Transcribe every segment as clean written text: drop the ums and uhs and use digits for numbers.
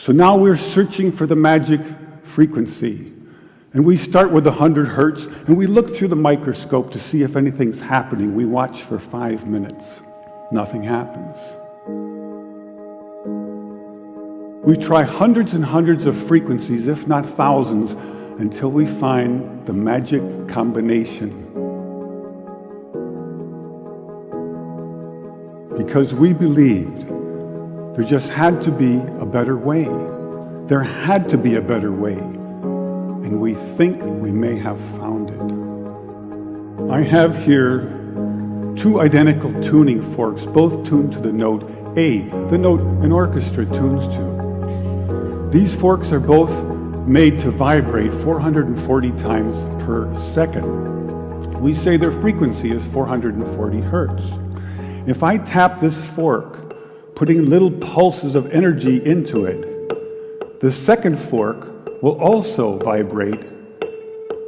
So now we're searching for the magic frequency. And we start with 100 hertz, and we look through the microscope to see if anything's happening. We watch for 5 minutes. Nothing happens. We try hundreds and hundreds of frequencies, if not thousands, until we find the magic combination. Because we believed there just had to be a better way. There had to be a better way. And we think we may have found it. I have here 2 identical tuning forks, both tuned to the note A, the note an orchestra tunes to. These forks are both made to vibrate 440 times per second. We say their frequency is 440 hertz. If I tap this fork, putting little pulses of energy into it, the second fork will also vibrate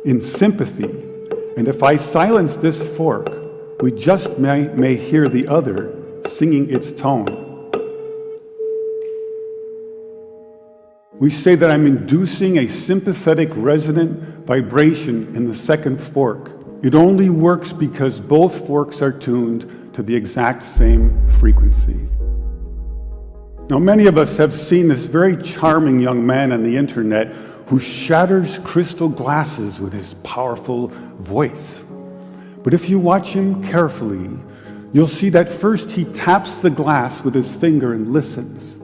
in sympathy. And if I silence this fork, we just may hear the other singing its tone. We say that I'm inducing a sympathetic resonant vibration in the second fork. It only works because both forks are tuned to the exact same frequency. Now, many of us have seen this very charming young man on the internet who shatters crystal glasses with his powerful voice. But if you watch him carefully, you'll see that first he taps the glass with his finger and listens.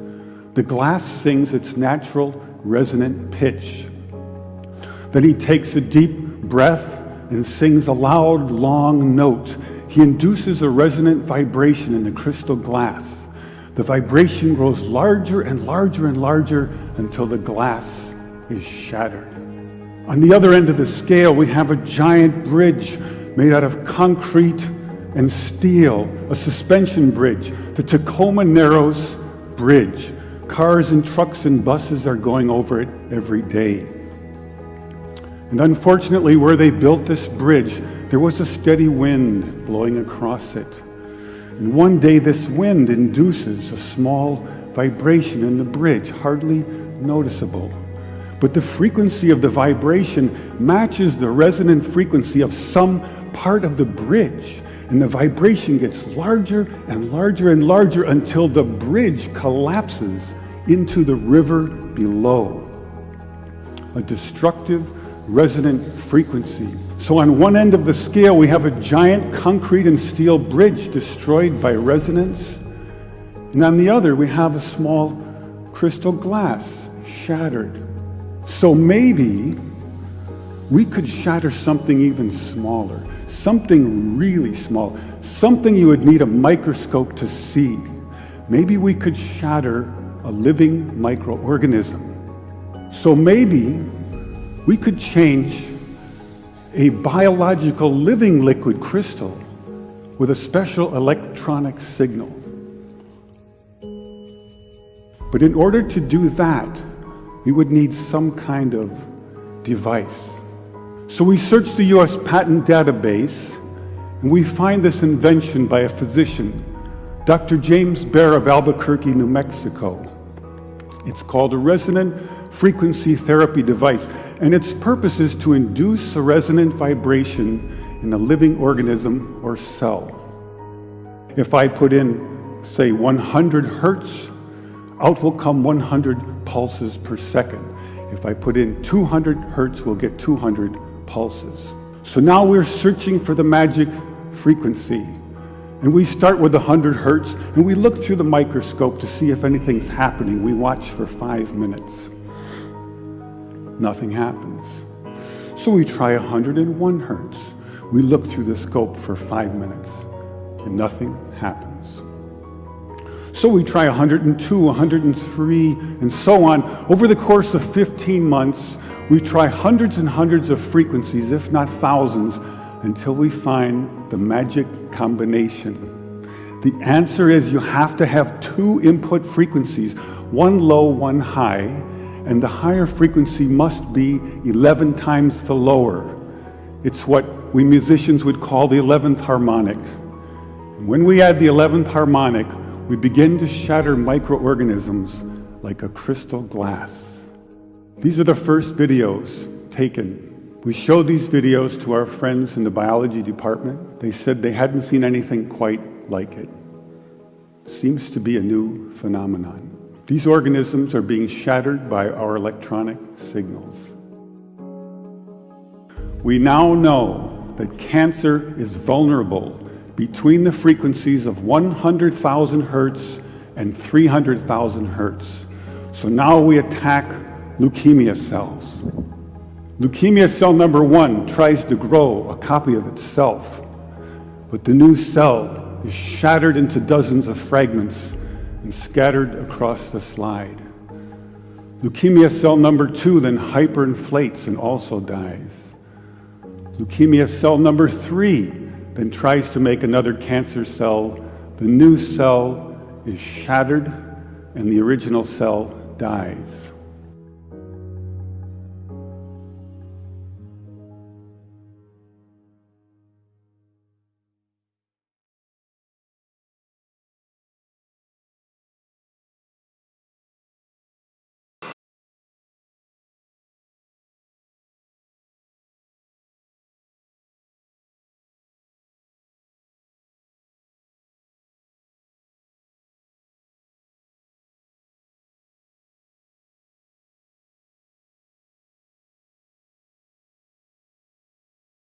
The glass sings its natural resonant pitch. Then he takes a deep breath and sings a loud, long note. He induces a resonant vibration in the crystal glass. The vibration grows larger and larger and larger until the glass is shattered. On the other end of the scale, we have a giant bridge made out of concrete and steel, a suspension bridge, the Tacoma Narrows Bridge. Cars and trucks and buses are going over it every day. And unfortunately, where they built this bridge, there was a steady wind blowing across it. And one day this wind induces a small vibration in the bridge, hardly noticeable. But the frequency of the vibration matches the resonant frequency of some part of the bridge. And the vibration gets larger and larger and larger until the bridge collapses into the river below. A destructive resonant frequency. So on one end of the scale, we have a giant concrete and steel bridge destroyed by resonance. And on the other, we have a small crystal glass shattered. So maybe we could shatter something even smaller, something really small, something you would need a microscope to see. Maybe we could shatter a living microorganism. So maybe we could change a biological living liquid crystal with a special electronic signal. But in order to do that, we would need some kind of device. So we search the US patent database, and we find this invention by a physician, Dr. James Bear of Albuquerque, New Mexico. It's called a resonant frequency therapy device, and its purpose is to induce a resonant vibration in a living organism or cell. If I put in, say, 100 hertz, out will come 100 pulses per second. If I put in 200 hertz, we'll get 200 pulses. So now we're searching for the magic frequency. And we start with 100 hertz, and we look through the microscope to see if anything's happening. We watch for 5 minutes. Nothing happens. So we try 101 hertz. We look through the scope for 5 minutes, and nothing happens. So we try 102, 103, and so on. Over the course of 15 months, we try hundreds and hundreds of frequencies, if not thousands, until we find the magic combination. The answer is you have to have 2 input frequencies, one low, one high, and the higher frequency must be 11 times the lower. It's what we musicians would call the 11th harmonic. And when we add the 11th harmonic, we begin to shatter microorganisms like a crystal glass. These are the first videos taken. We showed these videos to our friends in the biology department. They said they hadn't seen anything quite like it. Seems to be a new phenomenon. These organisms are being shattered by our electronic signals. We now know that cancer is vulnerable between the frequencies of 100,000 hertz and 300,000 hertz. So now we attack leukemia cells. Leukemia cell number 1 tries to grow a copy of itself, but the new cell is shattered into dozens of fragments and scattered across the slide. Leukemia cell number 2 then hyperinflates and also dies. Leukemia cell number 3 then tries to make another cancer cell. The new cell is shattered and the original cell dies.